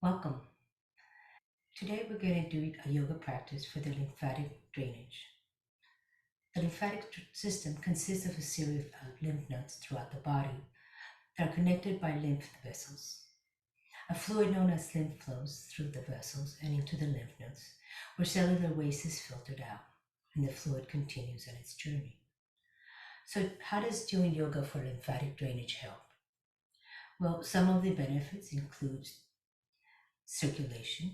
Welcome. Today we're going to do a yoga practice for the lymphatic drainage. The system consists of a series of lymph nodes throughout the body that are connected by lymph vessels. A fluid known as lymph flows through the vessels and into the lymph nodes, where cellular waste is filtered out and the fluid continues on its journey. So, how does doing yoga for lymphatic drainage help? Well, some of the benefits include circulation.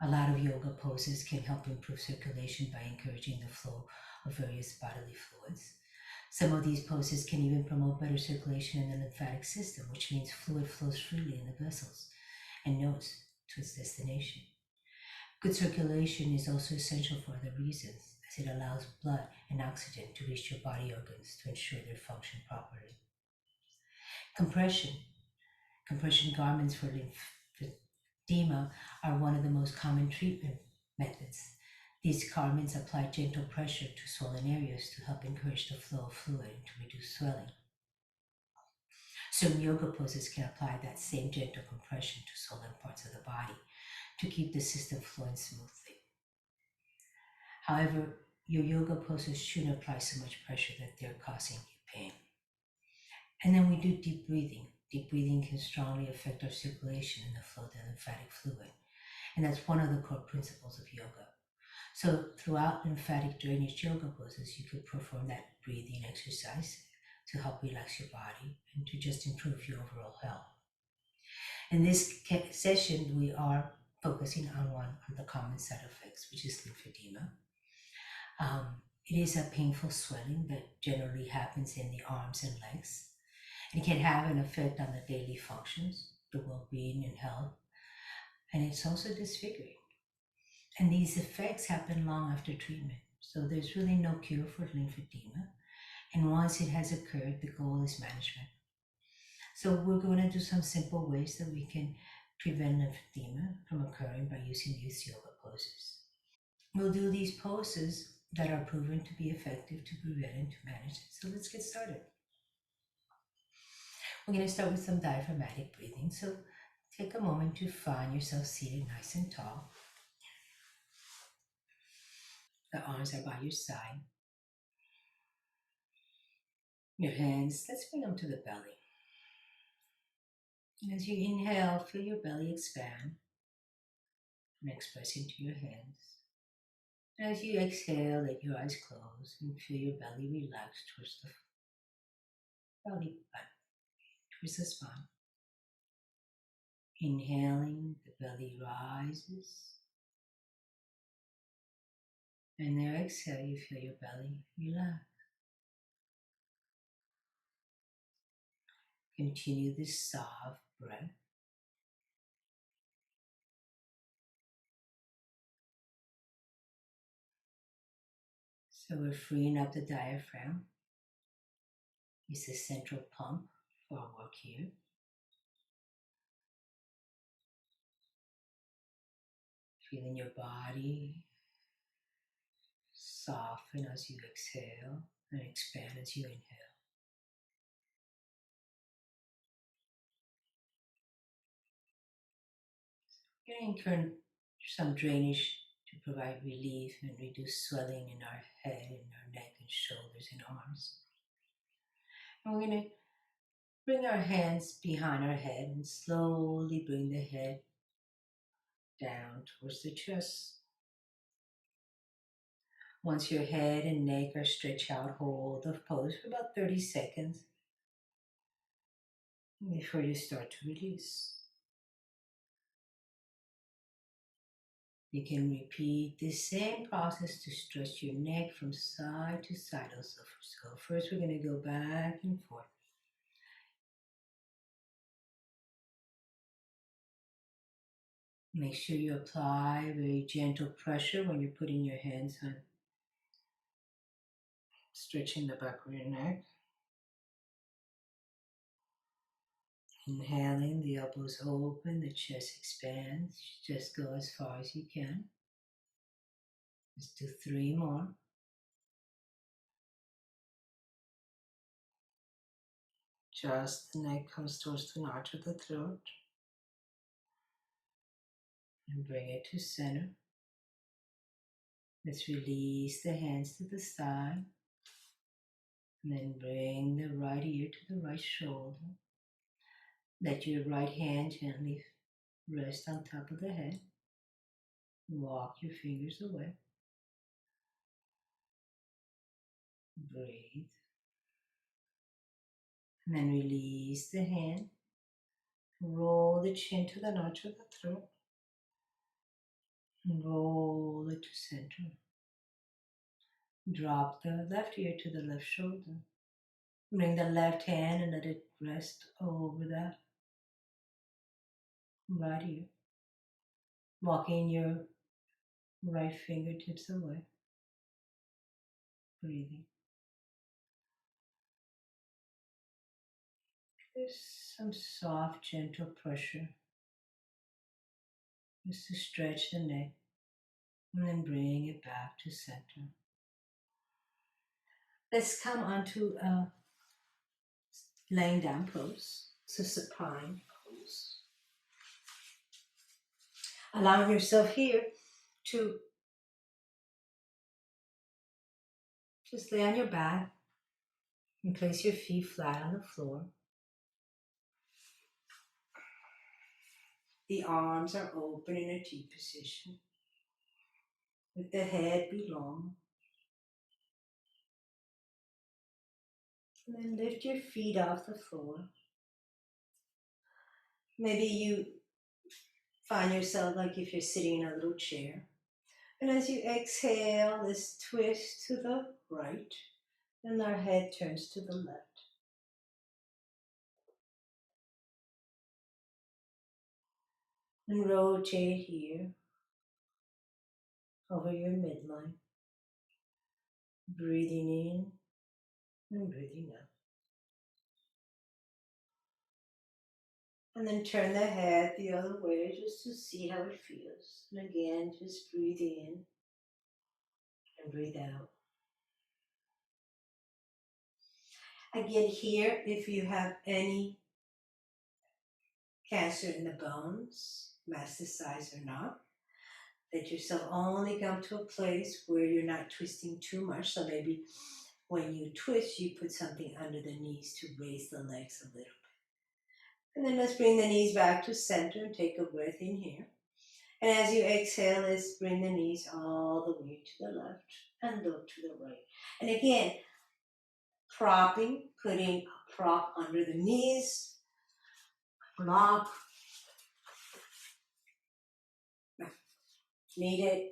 A lot of yoga poses can help improve circulation by encouraging the flow of various bodily fluids. Some of these poses can even promote better circulation in the lymphatic system, which means fluid flows freely in the vessels and nodes to its destination. Good circulation is also essential for other reasons, as it allows blood and oxygen to reach your body organs to ensure their function properly. Compression. Compression garments for lymphedema are one of the most common treatment methods. These garments apply gentle pressure to swollen areas to help encourage the flow of fluid and to reduce swelling. Some yoga poses can apply that same gentle compression to swollen parts of the body to keep the system flowing smoothly. However, your yoga poses shouldn't apply so much pressure that they're causing you pain. And then we do deep breathing. Deep breathing can strongly affect our circulation and the flow of the lymphatic fluid. And that's one of the core principles of yoga. So throughout lymphatic drainage yoga poses, you could perform that breathing exercise to help relax your body and to just improve your overall health. In this session, we are focusing on one of the common side effects, which is lymphedema. It is a painful swelling that generally happens in the arms and legs. It can have an effect on the daily functions, the well-being and health, and it's also disfiguring. And these effects happen long after treatment. So there's really no cure for lymphedema. And once it has occurred, the goal is management. So we're going to do some simple ways that we can prevent lymphedema from occurring by using these yoga poses. We'll do these poses that are proven to be effective to prevent and to manage it. So let's get started. We're going to start with some diaphragmatic breathing. So take a moment to find yourself seated nice and tall. The arms are by your side. Your hands, let's bring them to the belly. And as you inhale, feel your belly expand and express into your hands. And as you exhale, let your eyes close and feel your belly relax towards the belly button, towards the spine. Inhaling, the belly rises. And there, exhale, you feel your belly relax. Continue this soft breath. So we're freeing up the diaphragm. It's the central pump for our work here. Feeling your body soften as you exhale and expand as you inhale. Getting current some drainage to provide relief and reduce swelling in our head and our neck and shoulders and arms. And we're going to bring our hands behind our head and slowly bring the head down towards the chest. Once your head and neck are stretched out, hold the pose for about 30 seconds before you start to release. You can repeat the same process to stretch your neck from side to side also. So first we're going to go back and forth. Make sure you apply very gentle pressure when you're putting your hands on, stretching the back of your neck. Inhaling, the elbows open, the chest expands. Just go as far as you can. Let's do 3 more. Just the neck comes towards the arch of the throat. and bring it to center. Let's release the hands to the side and then bring the right ear to the right shoulder. Let your right hand gently rest on top of the head. Walk your fingers away. Breathe. And then release the hand. Roll the chin to the notch of the throat. And roll it to center. Drop the left ear to the left shoulder. Bring the left hand and let it rest over that right ear. Walking your right fingertips away. Breathing. There's some soft, gentle pressure just to stretch the neck and then bring it back to center. Let's come onto a laying down pose, so supine pose. Allowing yourself here to just lay on your back and place your feet flat on the floor. The arms are open in a T position. Let the head be long. And then lift your feet off the floor. Maybe you find yourself like if you're sitting in a little chair. And as you exhale, let's twist to the right and our head turns to the left. And rotate here over your midline. Breathing in and breathing out. And then turn the head the other way just to see how it feels. And again, just breathe in and breathe out. Again, here, if you have any cancer in the bones, metastasized or not, let yourself only come to a place where you're not twisting too much. So maybe when you twist, you put something under the knees to raise the legs a little bit. And then let's bring the knees back to center and take a breath in here. And as you exhale, let's bring the knees all the way to the left and look to the right. And again, propping, putting a prop under the knees, block, needed.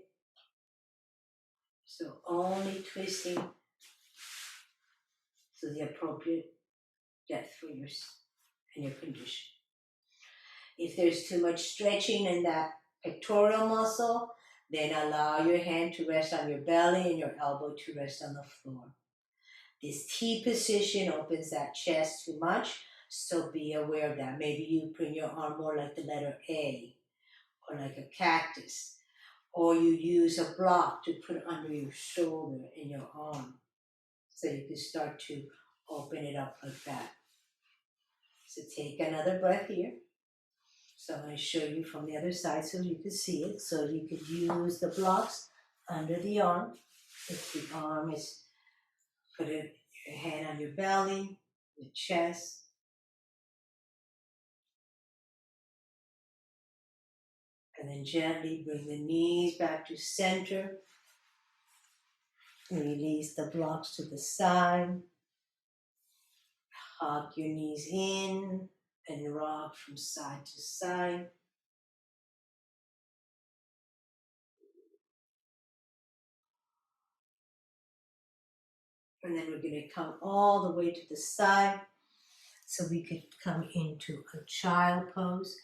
So only twisting to the appropriate depth for your and your condition. If there's too much stretching in that pectoral muscle, then allow your hand to rest on your belly and your elbow to rest on the floor. This T position opens that chest too much, so be aware of that. Maybe you bring your arm more like the letter A, or like a cactus, or you use a block to put under your shoulder and your arm, so you can start to open it up like that. So take another breath here. So I'm going to show you from the other side so you can see it. So you could use the blocks under the arm. If the arm is, put your hand on your belly, your chest. And then gently bring the knees back to center. And release the blocks to the side. Hug your knees in and rock from side to side. And then we're going to come all the way to the side. So we could come into a child pose.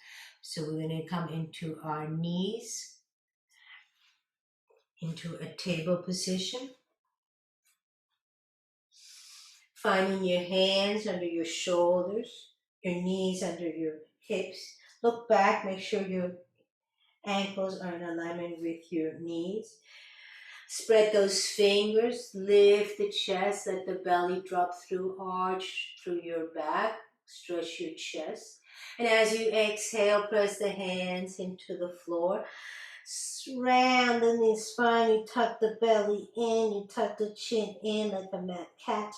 So we're going to come into our knees, into a table position. Finding your hands under your shoulders, your knees under your hips. Look back, make sure your ankles are in alignment with your knees. Spread those fingers, lift the chest, let the belly drop through, arch through your back, stretch your chest. And as you exhale, press the hands into the floor. Rounding the spine, you tuck the belly in, you tuck the chin in like a mad cat.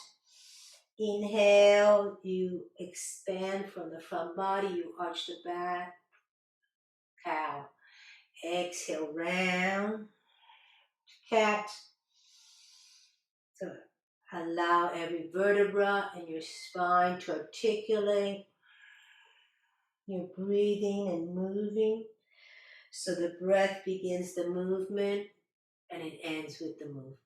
Inhale, you expand from the front body, you arch the back, cow. Exhale, round, cat. So allow every vertebra in your spine to articulate. You're breathing and moving. So the breath begins the movement and it ends with the movement.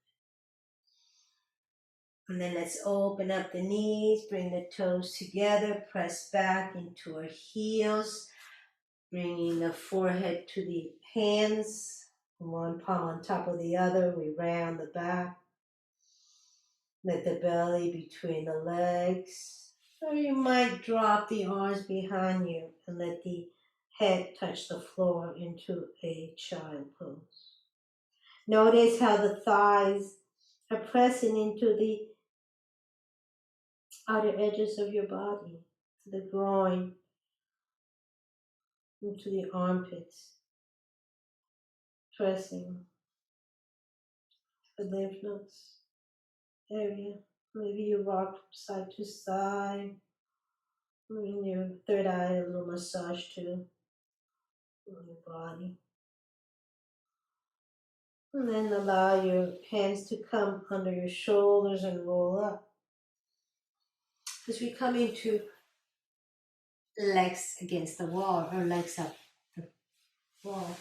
And then let's open up the knees, bring the toes together, press back into our heels, bringing the forehead to the hands, one palm on top of the other. We round the back. Let the belly between the legs. Or you might drop the arms behind you and let the head touch the floor into a child pose. Notice how the thighs are pressing into the outer edges of your body, to the groin, into the armpits, pressing the lymph nodes area. Maybe you rock side to side, in your third eye, a little massage too on your body. And then allow your hands to come under your shoulders and roll up. As we come into legs against the wall, or legs up the wall.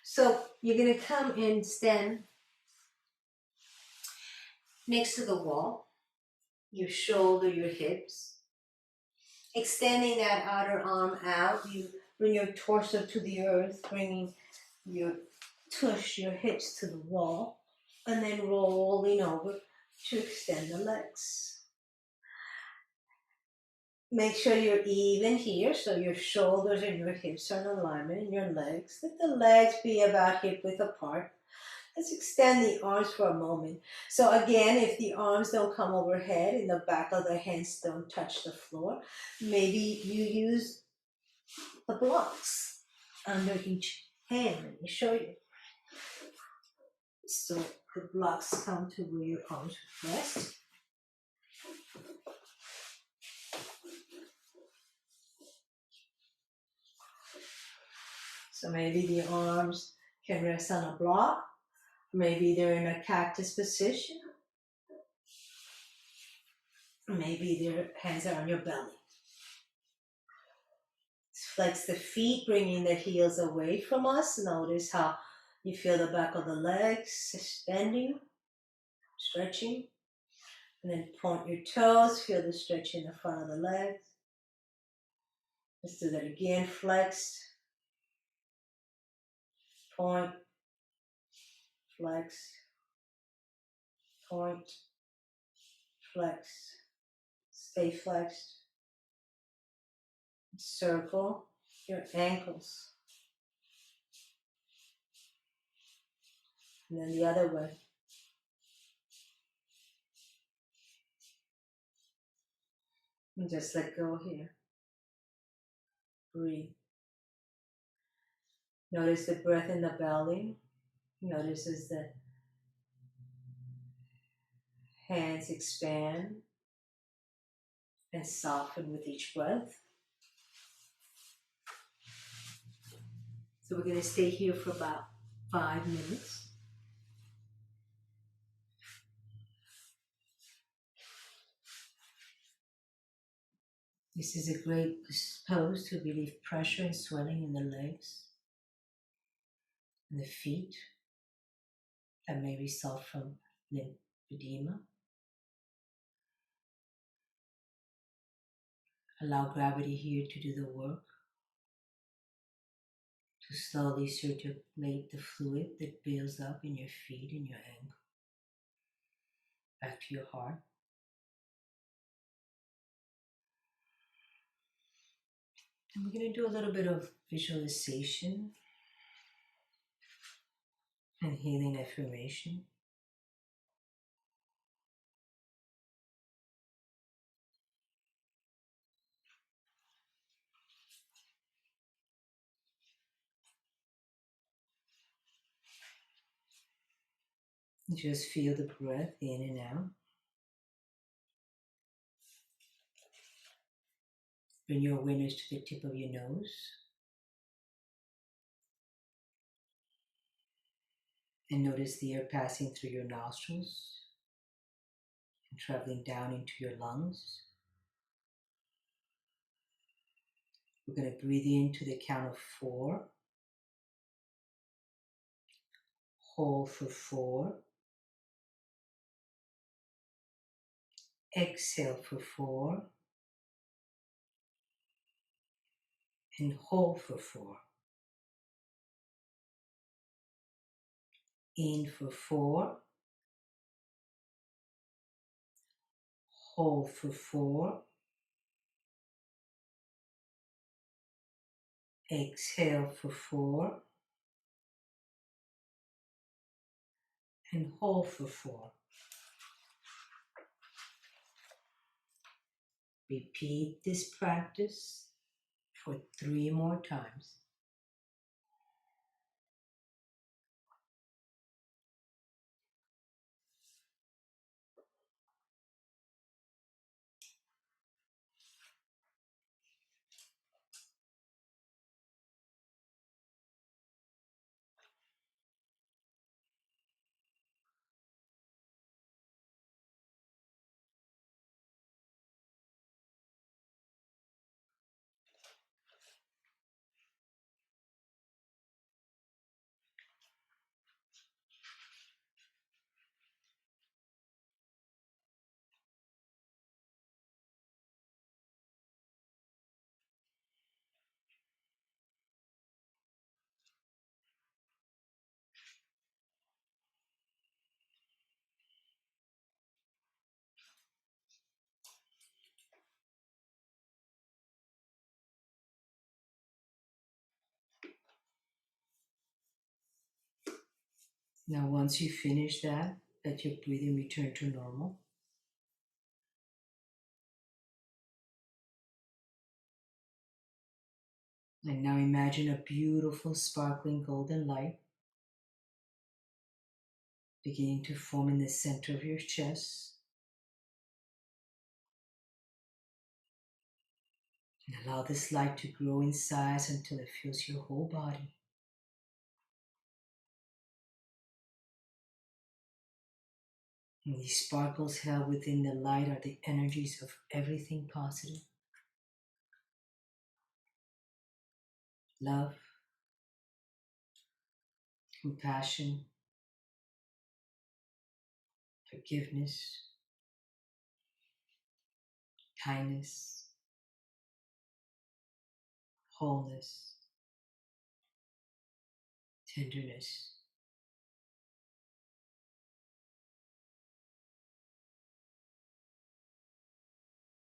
So you're going to come and stand next to the wall, your shoulder, your hips. Extending that outer arm out, you bring your torso to the earth, bringing your tush, your hips to the wall, and then rolling over to extend the legs. Make sure you're even here, so your shoulders and your hips are in alignment, and your legs. Let the legs be about hip width apart. Let's extend the arms for a moment. So again, if the arms don't come overhead and the back of the hands don't touch the floor, maybe you use the blocks under each hand. Let me show you. So the blocks come to where your arms rest. So maybe the arms can rest on a block. Maybe they're in a cactus position. Maybe their hands are on your belly. Flex the feet, bringing the heels away from us. Notice how you feel the back of the legs suspending, stretching. And then point your toes, feel the stretch in the front of the legs. Let's do that again. Flex, point, flex, point, flex. Stay flexed. Circle your ankles. And then the other way. And just let go here. Breathe. Notice the breath in the belly. Notice as the hands expand and soften with each breath. So we're going to stay here for about 5 minutes. This is a great pose to relieve pressure and swelling in the legs and the feet that may result from lymphedema. Allow gravity here to do the work, to slowly circulate the fluid that builds up in your feet and your ankle back to your heart. And we're going to do a little bit of visualization and healing affirmation. Just feel the breath in and out. Bring your awareness to the tip of your nose and notice the air passing through your nostrils and traveling down into your lungs. We're going to breathe in to the count of 4, hold for 4, exhale for 4, and hold for 4. In for 4, hold for 4, exhale for 4, and hold for 4. Repeat this practice for 3 more times. Now, once you finish that, let your breathing return to normal. And now imagine a beautiful sparkling golden light beginning to form in the center of your chest. And allow this light to grow in size until it fills your whole body. And these sparkles held within the light are the energies of everything positive. Love, compassion, forgiveness, kindness, wholeness, tenderness.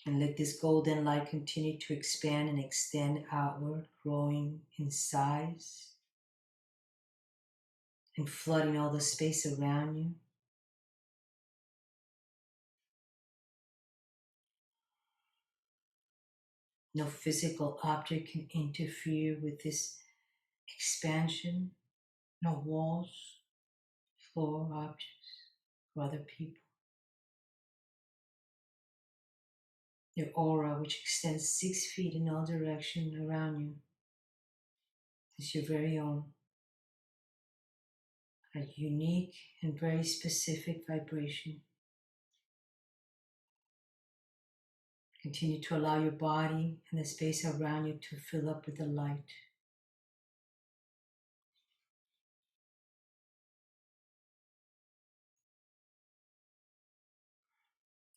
And let this golden light continue to expand and extend outward, growing in size and flooding all the space around you. No physical object can interfere with this expansion. No walls, floor, objects, or other people. Your aura, which extends 6 feet in all directions around you, is your very own. A unique and very specific vibration. Continue to allow your body and the space around you to fill up with the light.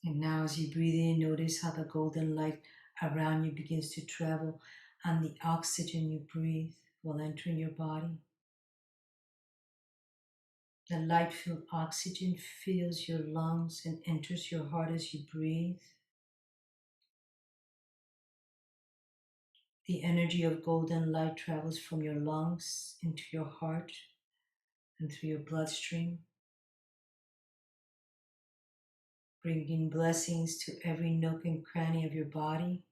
And now as you breathe in, notice how the golden light around you begins to travel and the oxygen you breathe will enter your body. The light-filled oxygen fills your lungs and enters your heart as you breathe. The energy of golden light travels from your lungs into your heart and through your bloodstream, bringing blessings to every nook and cranny of your body,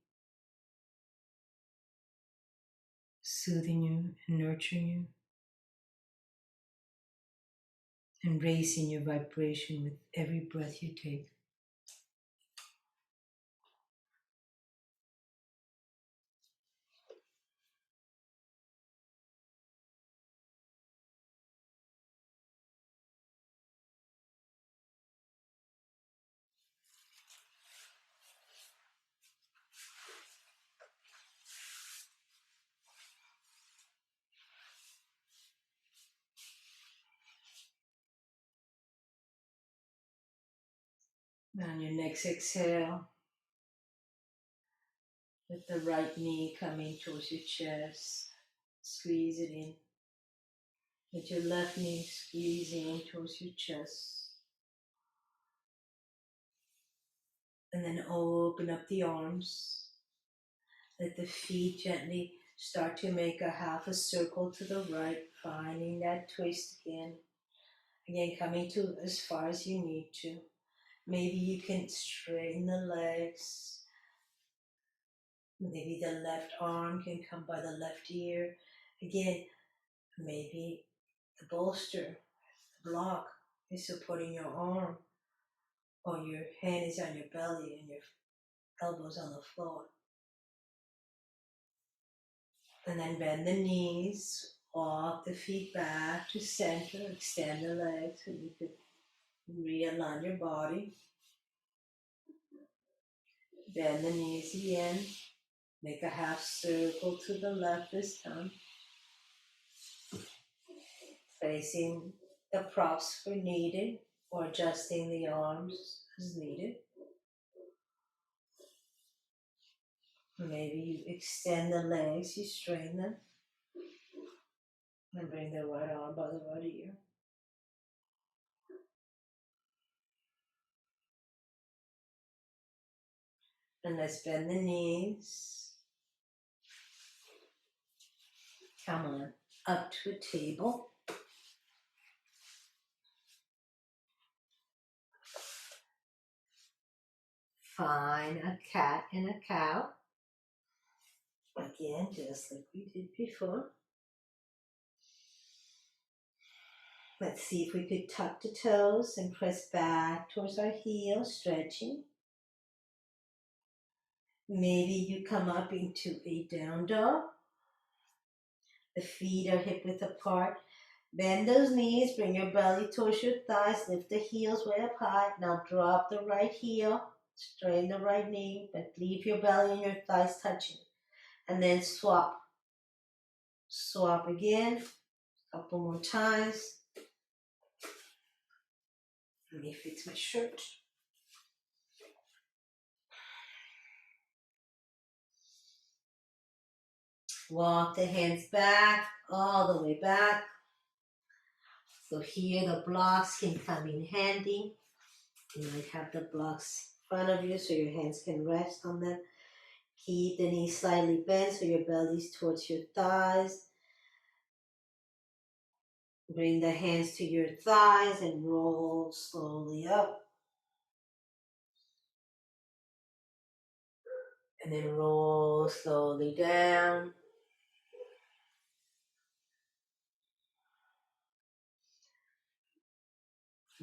soothing you and nurturing you. and raising your vibration with every breath you take. On your next exhale, with the right knee coming towards your chest, squeeze it in. With your left knee squeezing in towards your chest. And then open up the arms. Let the feet gently start to make a half a circle to the right, finding that twist again. Again, coming to as far as you need to. Maybe you can straighten the legs. Maybe the left arm can come by the left ear. Again, maybe the bolster, the block is supporting your arm, or your hand is on your belly and your elbows on the floor. And then bend the knees, walk the feet back to center, extend the legs so you could realign your body. Bend the knees again, make a half circle to the left this time. Placing the props where needed, or adjusting the arms as needed. Maybe you extend the legs, you straighten them, and bring the right arm by the right ear. And let's bend the knees. Come on, up to a table. Find a cat and a cow. Again, just like we did before. Let's see if we could tuck the toes and press back towards our heels, stretching. Maybe you come up into a down dog. The feet are hip width apart. Bend those knees, bring your belly towards your thighs, lift the heels way up high. Now drop the right heel, straighten the right knee, but leave your belly and your thighs touching. And then swap. Swap again, a couple more times. Let me fix my shirt. Walk the hands back, all the way back. So here the blocks can come in handy. You might have the blocks in front of you so your hands can rest on them. Keep the knees slightly bent so your belly's towards your thighs. Bring the hands to your thighs and roll slowly up. And then roll slowly down.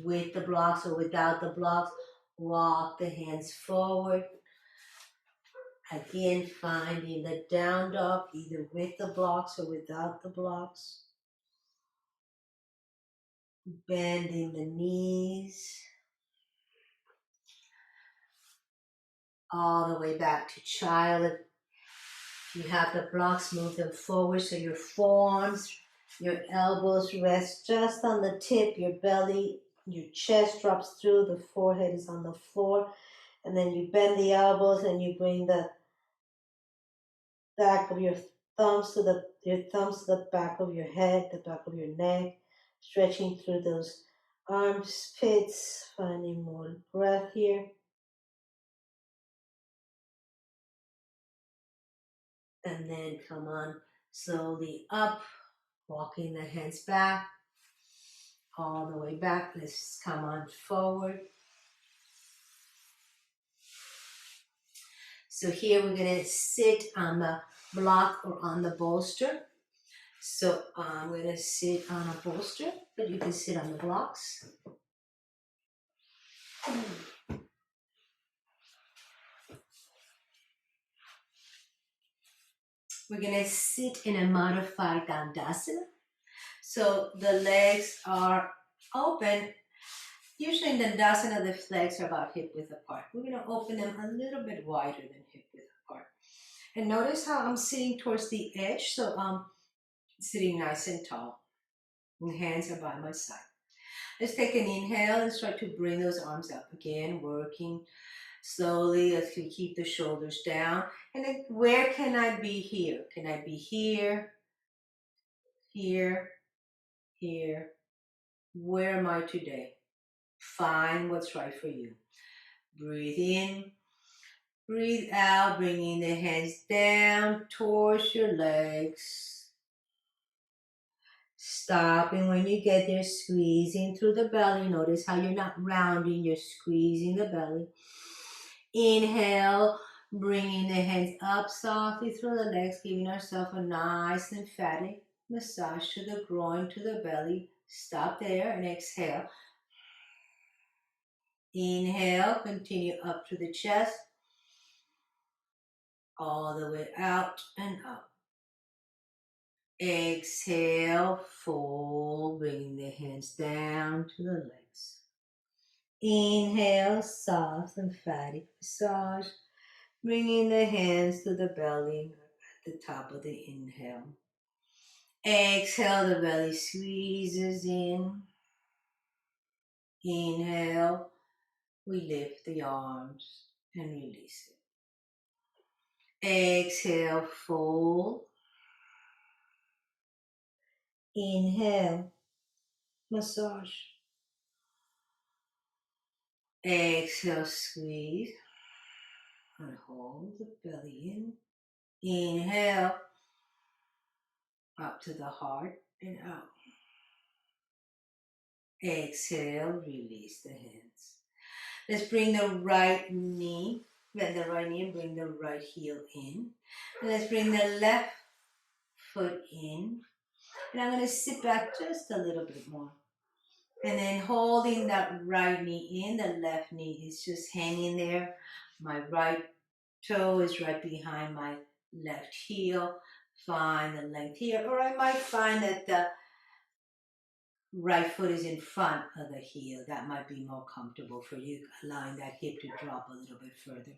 With the blocks or without the blocks, walk the hands forward. Again, finding the down dog either with the blocks or without the blocks. Bending the knees. All the way back to child. If you have the blocks, move them forward so your forearms, your elbows rest just on the tip, your belly, your chest drops through, the forehead is on the floor. And then you bend the elbows and you bring the back of your thumbs to the back of your head, the back of your neck, stretching through those armpits, finding more breath here. And then come on slowly up, walking the hands back, all the way back. Let's come on forward. So here we're going to sit on the block or on the bolster. So I'm gonna sit on a bolster, but you can sit on the blocks. We're gonna sit in a modified Dandasana. So the legs are open. Usually in Dandasana, the legs are about hip width apart. We're gonna open them a little bit wider than hip width apart. And notice how I'm sitting towards the edge, so I'm sitting nice and tall. And hands are by my side. Let's take an inhale and start to bring those arms up again, working slowly as we keep the shoulders down. And then where can I be here? Can I be here, here, here? Where am I today? Find what's right for you. Breathe in, breathe out, bringing the hands down towards your legs. Stopping when you get there, squeezing through the belly. Notice how you're not rounding, you're squeezing the belly. Inhale, bringing the hands up softly through the legs, giving ourselves a nice lymphatic massage to the groin, to the belly. Stop there and exhale. Inhale, continue up to the chest, all the way out and up. Exhale, fold, bringing the hands down to the legs. Inhale, soft lymphatic massage, bringing the hands to the belly at the top of the inhale. Exhale, the belly squeezes in. Inhale, we lift the arms and release it. Exhale, fold. Inhale, massage. Exhale, squeeze. And hold the belly in. Inhale, up to the heart and out. Exhale, release the hands. Let's bring the right knee, bend the right knee and bring the right heel in. And let's bring the left foot in. And I'm going to sit back just a little bit more. And then holding that right knee in, the left knee is just hanging there. My right toe is right behind my left heel. Find the length here. Or I might find that the right foot is in front of the heel. That might be more comfortable for you, allowing that hip to drop a little bit further.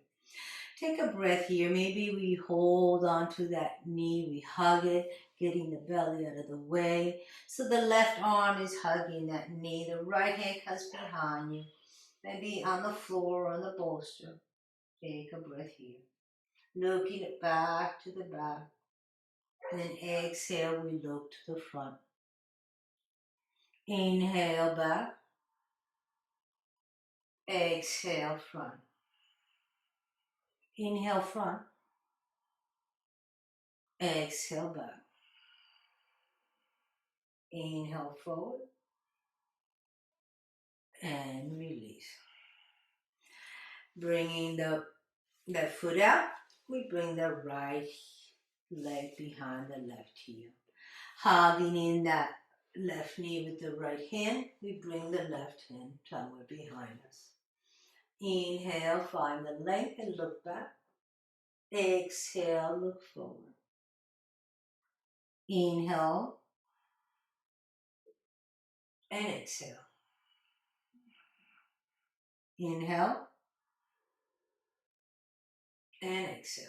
Take a breath here. Maybe we hold on to that knee, we hug it, getting the belly out of the way. So the left arm is hugging that knee, the right hand comes behind you, maybe on the floor or on the bolster. Take a breath here. Looking back to the back. And then exhale, we look to the front. Inhale back. Exhale front. Inhale front. Exhale back. Inhale forward. And release. Bringing the foot out, we bring the right leg behind the left heel. Hugging in that left knee with the right hand, we bring the left hand somewhere behind us. Inhale, find the length and look back. Exhale, look forward. Inhale and exhale. Inhale and exhale.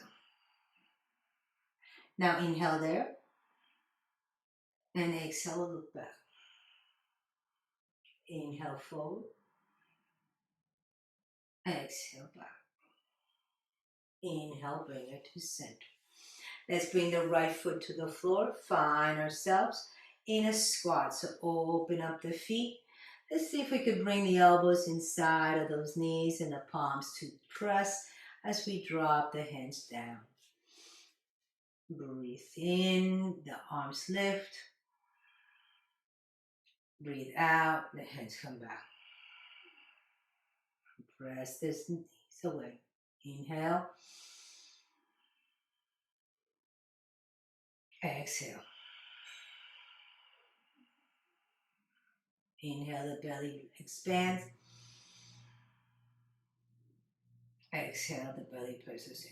Now inhale there and exhale, look back. Inhale forward. Exhale back. Inhale, bring it to center. Let's bring the right foot to the floor. Find ourselves in a squat. So open up the feet. Let's see if we could bring the elbows inside of those knees and the palms to press as we drop the hands down. Breathe in, the arms lift. Breathe out, the hands come back. Press this knees away. Inhale. Exhale. Inhale, the belly expands. Exhale, the belly presses in.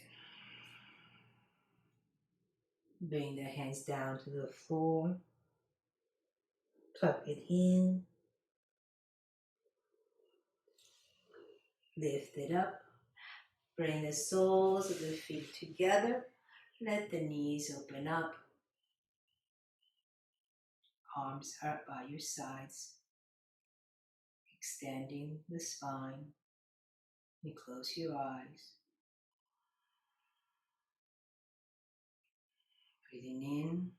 Bring the hands down to the floor. Tuck it in. Lift it up. Bring the soles of the feet together. Let the knees open up. Arms are by your sides. Extending the spine. You close your eyes. Breathing in.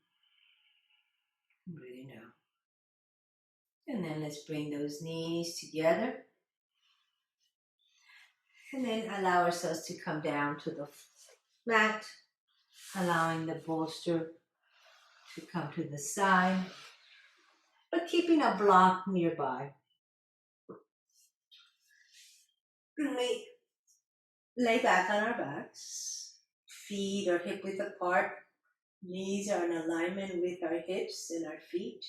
Breathing out. And then let's bring those knees together. And then allow ourselves to come down to the mat. Allowing the bolster to come to the side. But keeping a block nearby. Lay back on our backs. Feet are hip width apart. Knees are in alignment with our hips and our feet.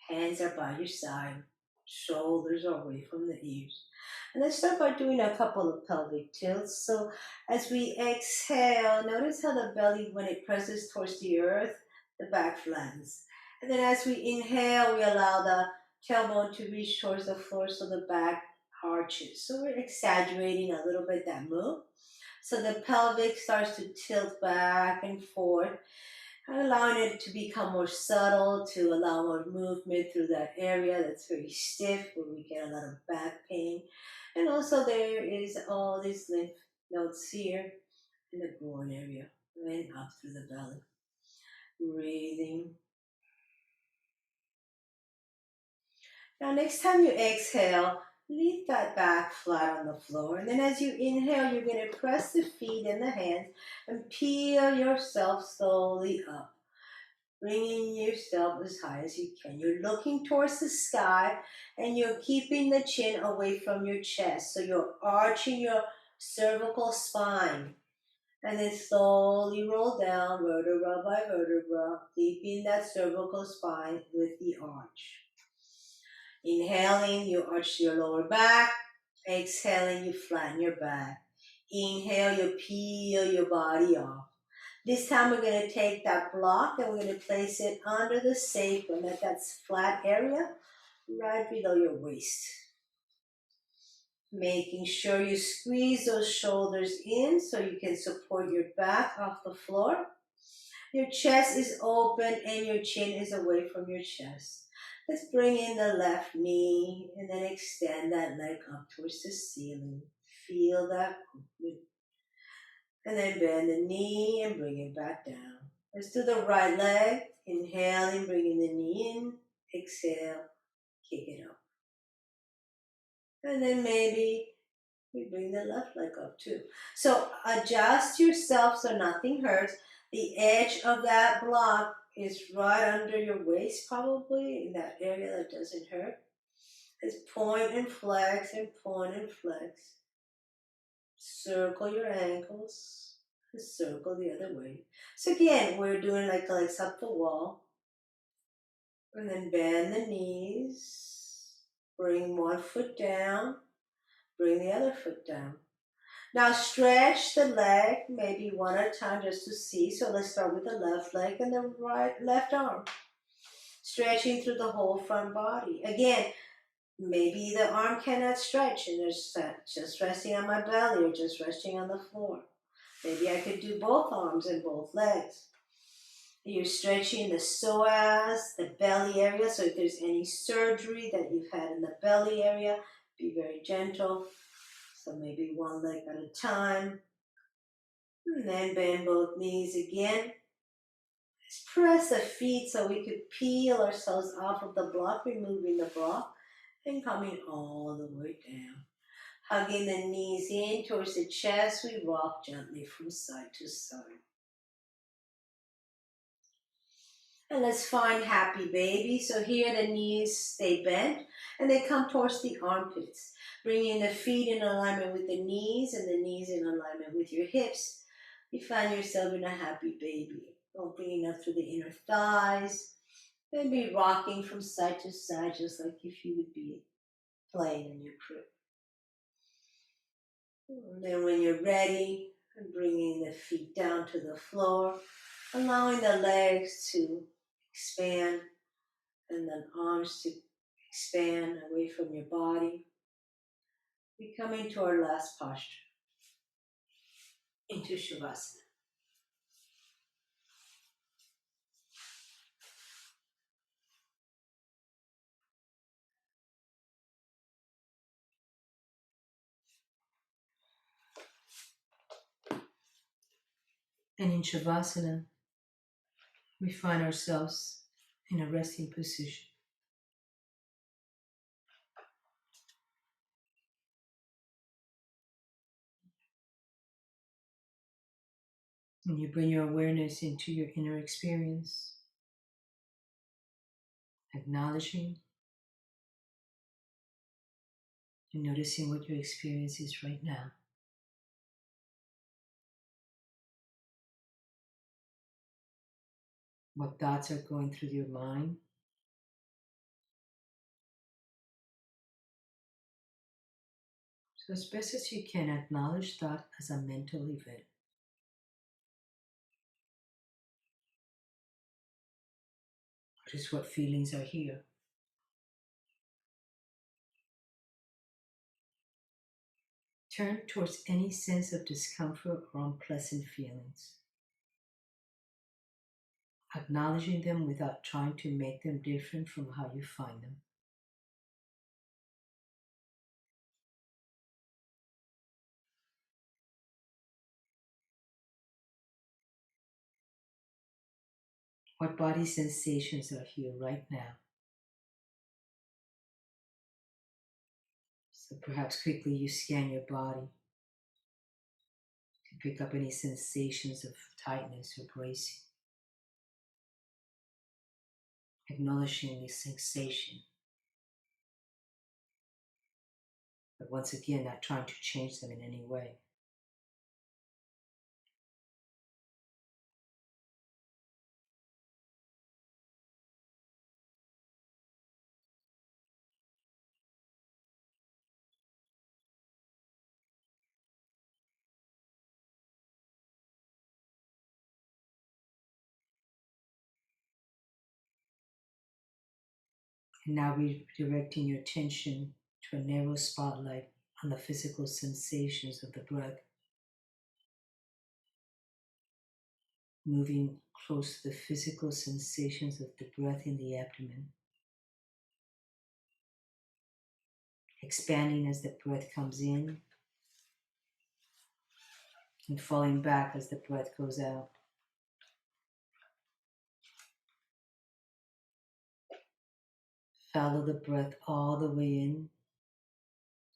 Hands are by your side. Shoulders are away from the ears. And let's start by doing a couple of pelvic tilts. So as we exhale, notice how the belly, when it presses towards the earth, the back flattens. And then as we inhale, we allow the tailbone to reach towards the floor so the back arches. So we're exaggerating a little bit that move. So the pelvic starts to tilt back and forth, and allowing it to become more subtle, to allow more movement through that area that's very stiff, where we get a lot of back pain. And also there is all these lymph nodes here in the groin area, and up through the belly. Breathing. Now next time you exhale, leave that back flat on the floor. And then as you inhale, you're going to press the feet and the hands and peel yourself slowly up. Bringing yourself as high as you can. You're looking towards the sky and you're keeping the chin away from your chest. So you're arching your cervical spine. And then slowly roll down vertebra by vertebra, keeping that cervical spine with the arch. Inhaling, you arch your lower back. Exhaling, you flatten your back. Inhale, you peel your body off. This time we're going to take that block and we're going to place it under the sacrum at that flat area right below your waist. Making sure you squeeze those shoulders in so you can support your back off the floor. Your chest is open and your chin is away from your chest. Let's bring in the left knee and then extend that leg up towards the ceiling. Feel that movement. And then bend the knee and bring it back down. Let's do the right leg. Inhaling, bringing the knee in. Exhale, kick it up. And then maybe we bring the left leg up too. So adjust yourself so nothing hurts. The edge of that block is right under your waist, probably in that area that doesn't hurt. It's point and flex and point and flex. Circle your ankles. Circle the other way. So again, we're doing like legs up the wall. And then bend the knees. Bring one foot down. Bring the other foot down. Now stretch the leg, maybe one at a time just to see. So let's start with the left leg and the left arm. Stretching through the whole front body. Again, maybe the arm cannot stretch and there's just resting on my belly or just resting on the floor. Maybe I could do both arms and both legs. You're stretching the psoas, the belly area. So if there's any surgery that you've had in the belly area, be very gentle. So maybe one leg at a time. And then bend both knees again. Let's press the feet so we could peel ourselves off of the block, removing the block, and coming all the way down. Hugging the knees in towards the chest, we rock gently from side to side. And let's find happy baby. So here the knees stay bent and they come towards the armpits. Bringing the feet in alignment with the knees and the knees in alignment with your hips. You find yourself in a happy baby. Opening up through the inner thighs. and be rocking from side to side, just like if you would be playing in your crib. And then when you're ready, bringing the feet down to the floor, allowing the legs to expand and then arms to expand away from your body. We come into our last posture, into Shavasana. And in Shavasana, we find ourselves in a resting position. And you bring your awareness into your inner experience, acknowledging and noticing what your experience is right now. What thoughts are going through your mind. So as best as you can, acknowledge thought as a mental event. Notice what feelings are here. Turn towards any sense of discomfort or unpleasant feelings, acknowledging them without trying to make them different from how you find them. What body sensations are here right now? So perhaps quickly you scan your body to pick up any sensations of tightness or bracing. Acknowledging the sensation, but once again, not trying to change them in any way. And now redirecting your attention to a narrow spotlight on the physical sensations of the breath. Moving close to the physical sensations of the breath in the abdomen. Expanding as the breath comes in and falling back as the breath goes out. Follow the breath all the way in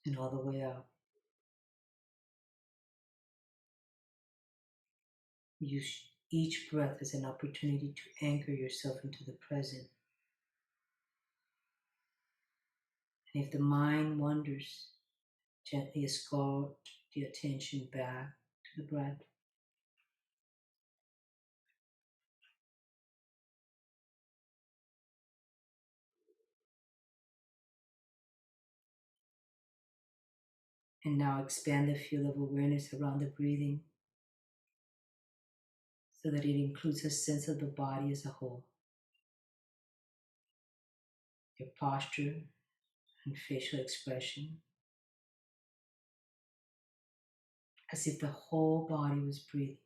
and all the way out. Use each breath as an opportunity to anchor yourself into the present. And if the mind wanders, gently escort the attention back to the breath. And now expand the field of awareness around the breathing so that it includes a sense of the body as a whole. Your posture and facial expression, as if the whole body was breathing.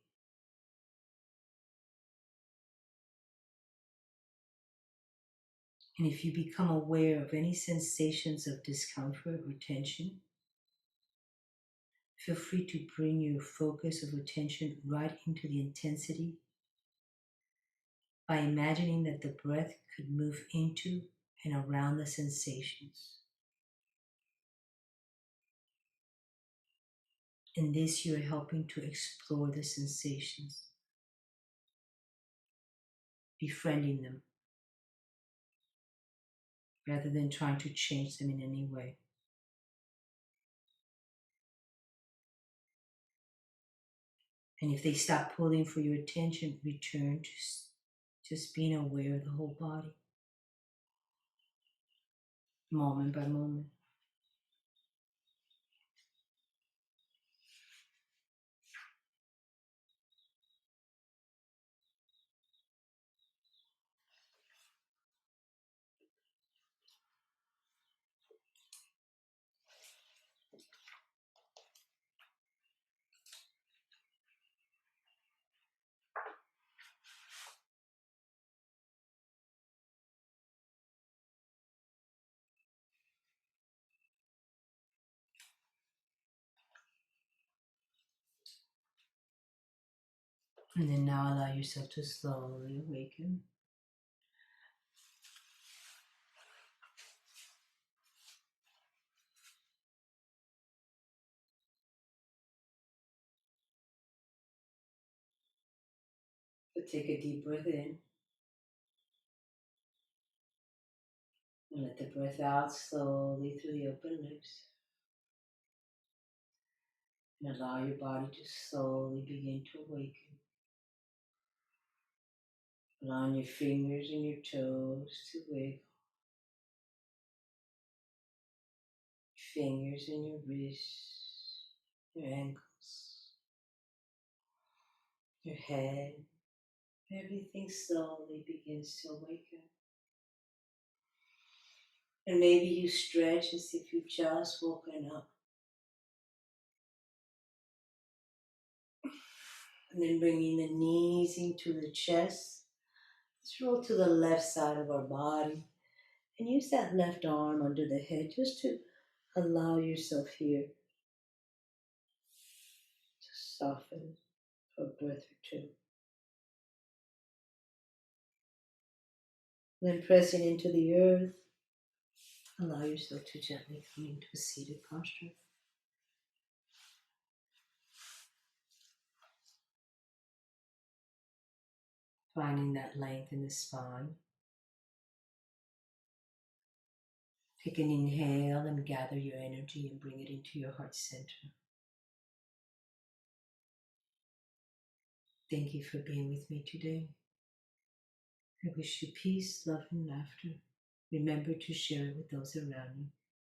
And if you become aware of any sensations of discomfort or tension, feel free to bring your focus of attention right into the intensity by imagining that the breath could move into and around the sensations. In this, you are helping to explore the sensations, befriending them, rather than trying to change them in any way. And if they stop pulling for your attention, return to just being aware of the whole body. moment by moment. And then now allow yourself to slowly awaken. So take a deep breath in and let the breath out slowly through the open lips. And allow your body to slowly begin to awaken. Allowing your fingers and your toes to wiggle. Fingers and your wrists, your ankles, your head. Everything slowly begins to awaken. And maybe you stretch as if you've just woken up. And then bringing the knees into the chest. Let's roll to the left side of our body. And use that left arm under the head just to allow yourself here to soften for a breath or two. Then pressing into the earth, allow yourself to gently come into a seated posture. Finding that length in the spine. Take an inhale and gather your energy and bring it into your heart center. Thank you for being with me today. I wish you peace, love, and laughter. Remember to share it with those around you.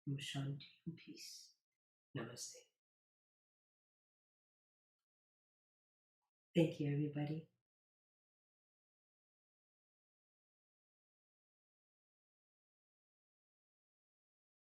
Om Shanti and peace. Namaste. Thank you, everybody.